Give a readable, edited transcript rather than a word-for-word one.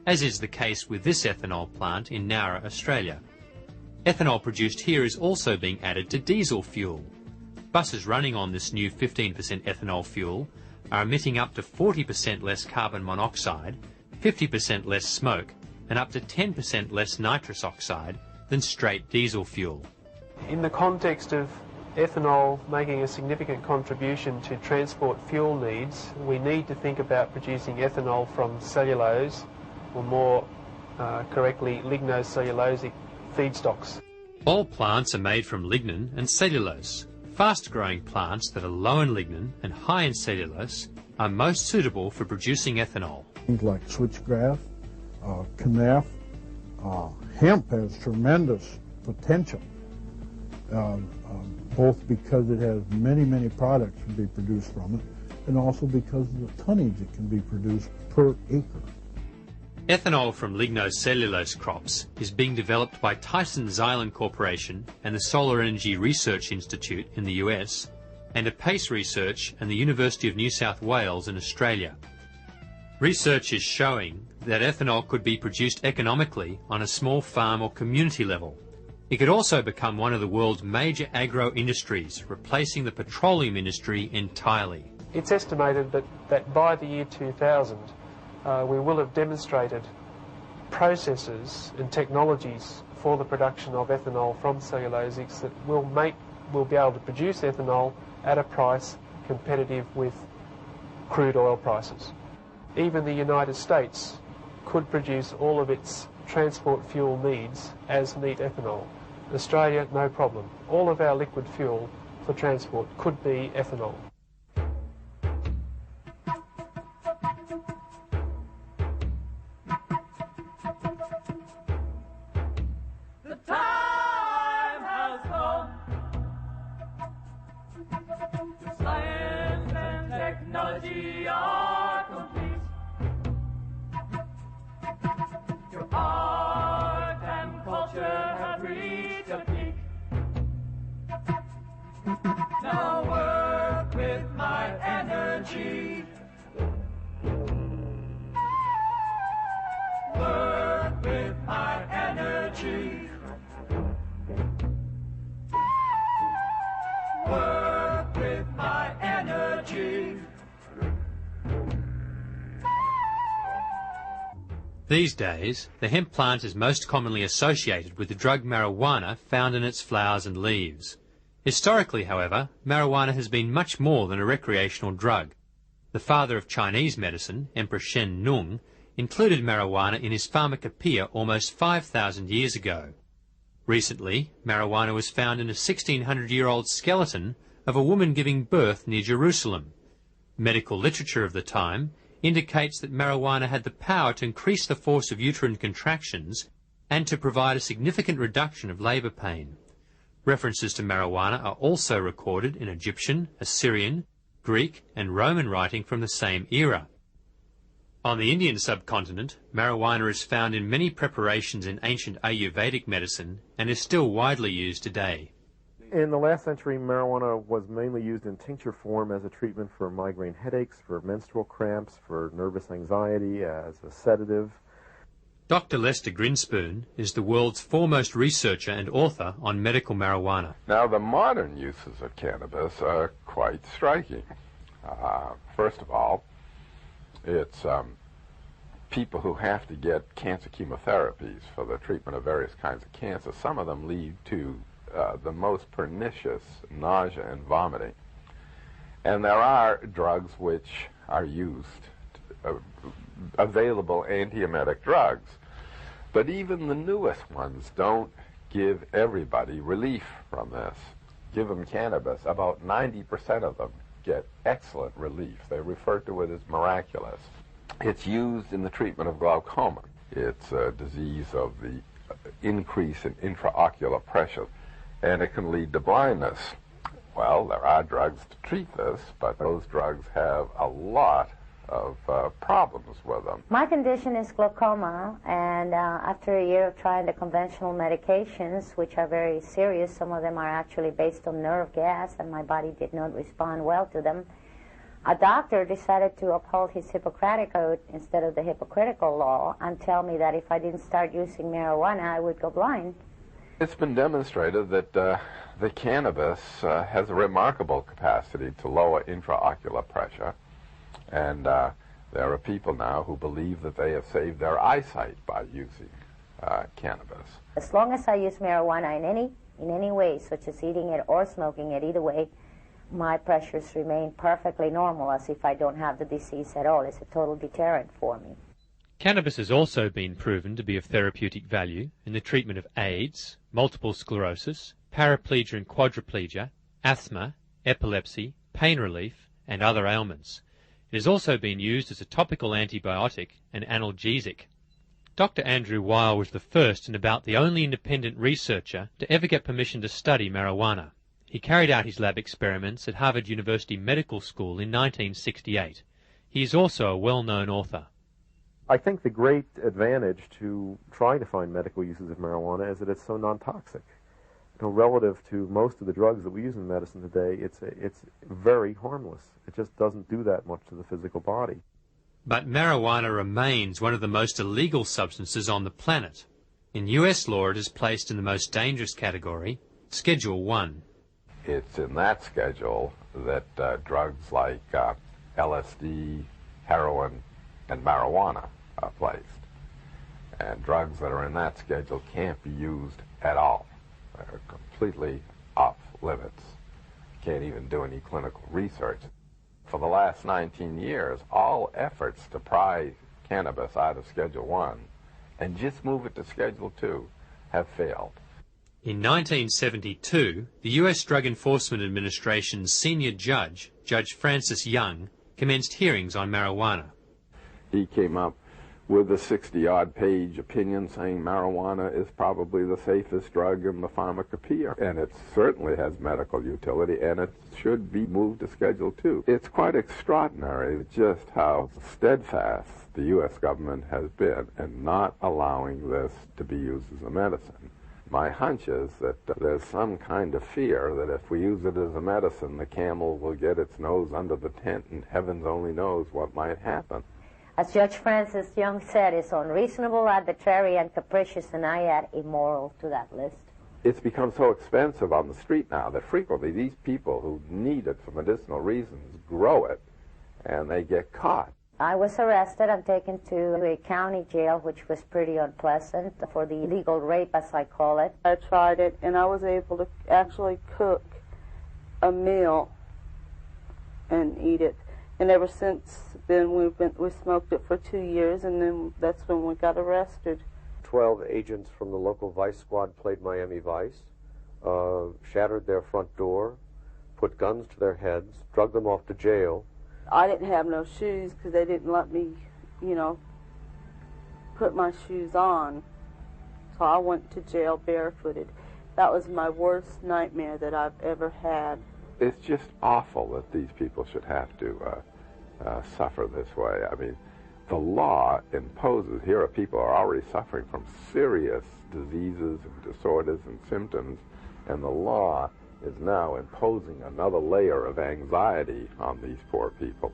as is the case with this ethanol plant in Nowra, Australia. Ethanol produced here is also being added to diesel fuel. Buses running on this new 15% ethanol fuel are emitting up to 40% less carbon monoxide, 50% less smoke, and up to 10% less nitrous oxide than straight diesel fuel. In the context of ethanol making a significant contribution to transport fuel needs, we need to think about producing ethanol from cellulose, or more correctly, lignocellulosic feedstocks. All plants are made from lignin and cellulose. Fast-growing plants that are low in lignin and high in cellulose are most suitable for producing ethanol. Things like switchgrass, canaf, hemp has tremendous potential, both because it has many products to be produced from it, and also because of the tonnage that can be produced per acre. Ethanol from lignocellulose crops is being developed by Tyson Xylem Corporation and the Solar Energy Research Institute in the US, and Pace Research and the University of New South Wales in Australia. Research is showing that ethanol could be produced economically on a small farm or community level. It could also become one of the world's major agro-industries, replacing the petroleum industry entirely. It's estimated that by the year 2000, we will have demonstrated processes and technologies for the production of ethanol from cellulosics that will be able to produce ethanol at a price competitive with crude oil prices. Even the United States could produce all of its transport fuel needs as neat ethanol. Australia, no problem. All of our liquid fuel for transport could be ethanol. These days, the hemp plant is most commonly associated with the drug marijuana found in its flowers and leaves. Historically, however, marijuana has been much more than a recreational drug. The father of Chinese medicine, Emperor Shen Nung, included marijuana in his pharmacopoeia almost 5,000 years ago. Recently, marijuana was found in a 1,600-year-old skeleton of a woman giving birth near Jerusalem. Medical literature of the time indicates that marijuana had the power to increase the force of uterine contractions and to provide a significant reduction of labour pain. References to marijuana are also recorded in Egyptian, Assyrian, Greek and Roman writing from the same era. On the Indian subcontinent, marijuana is found in many preparations in ancient Ayurvedic medicine and is still widely used today. In the last century, marijuana was mainly used in tincture form as a treatment for migraine headaches, for menstrual cramps, for nervous anxiety, as a sedative. Dr. Lester Grinspoon is the world's foremost researcher and author on medical marijuana. Now, the modern uses of cannabis are quite striking. First of all, it's people who have to get cancer chemotherapies for the treatment of various kinds of cancer. Some of them lead to the most pernicious nausea and vomiting. And there are drugs which are used, available antiemetic drugs. But even the newest ones don't give everybody relief from this. Give them cannabis, about 90% of them get excellent relief. They refer to it as miraculous. It's used in the treatment of glaucoma. It's a disease of the increase in intraocular pressure, and it can lead to blindness. Well, there are drugs to treat this, but those drugs have a lot of problems with them. My condition is glaucoma, and after a year of trying the conventional medications, which are very serious, some of them are actually based on nerve gas, and my body did not respond well to them, A doctor decided to uphold his Hippocratic oath instead of the hypocritical law and tell me that if I didn't start using marijuana, I would go blind. It's been demonstrated that the cannabis has a remarkable capacity to lower intraocular pressure, and there are people now who believe that they have saved their eyesight by using cannabis. As long as I use marijuana in any way, such as eating it or smoking it, either way, my pressures remain perfectly normal, as if I don't have the disease at all. It's a total deterrent for me. Cannabis has also been proven to be of therapeutic value in the treatment of AIDS, multiple sclerosis, paraplegia and quadriplegia, asthma, epilepsy, pain relief, and other ailments. It has also been used as a topical antibiotic and analgesic. Dr. Andrew Weil was the first and about the only independent researcher to ever get permission to study marijuana. He carried out his lab experiments at Harvard University Medical School in 1968. He is also a well-known author. I think the great advantage to trying to find medical uses of marijuana is that it's so non-toxic. You know, relative to most of the drugs that we use in medicine today, it's very harmless. It just doesn't do that much to the physical body. But marijuana remains one of the most illegal substances on the planet. In US law, it is placed in the most dangerous category, Schedule 1. It's in that schedule that drugs like LSD, heroin, and marijuana are placed. And drugs that are in that schedule can't be used at all. They're completely off limits. Can't even do any clinical research. For the last 19 years, all efforts to pry cannabis out of Schedule 1 and just move it to Schedule 2 have failed. In 1972, the US Drug Enforcement Administration's senior judge, Judge Francis Young, commenced hearings on marijuana. He came up with a 60-odd page opinion saying marijuana is probably the safest drug in the pharmacopoeia, and it certainly has medical utility, and it should be moved to Schedule 2. It's quite extraordinary just how steadfast the U.S. government has been in not allowing this to be used as a medicine. My hunch is that there's some kind of fear that if we use it as a medicine, the camel will get its nose under the tent, and heavens only knows what might happen. As Judge Francis Young said, it's unreasonable, arbitrary, and capricious, and I add immoral to that list. It's become so expensive on the street now that frequently these people who need it for medicinal reasons grow it, and they get caught. I was arrested and taken to a county jail, which was pretty unpleasant, for the illegal rape, as I call it. I tried it, and I was able to actually cook a meal and eat it. And ever since then, we smoked it for 2 years, and then that's when we got arrested. 12 agents from the local Vice Squad played Miami Vice, shattered their front door, put guns to their heads, drug them off to jail. I didn't have no shoes because they didn't let me, put my shoes on. So I went to jail barefooted. That was my worst nightmare that I've ever had. It's just awful that these people should have to suffer this way. I mean, the law imposes, here are people who are already suffering from serious diseases and disorders and symptoms, and the law is now imposing another layer of anxiety on these poor people.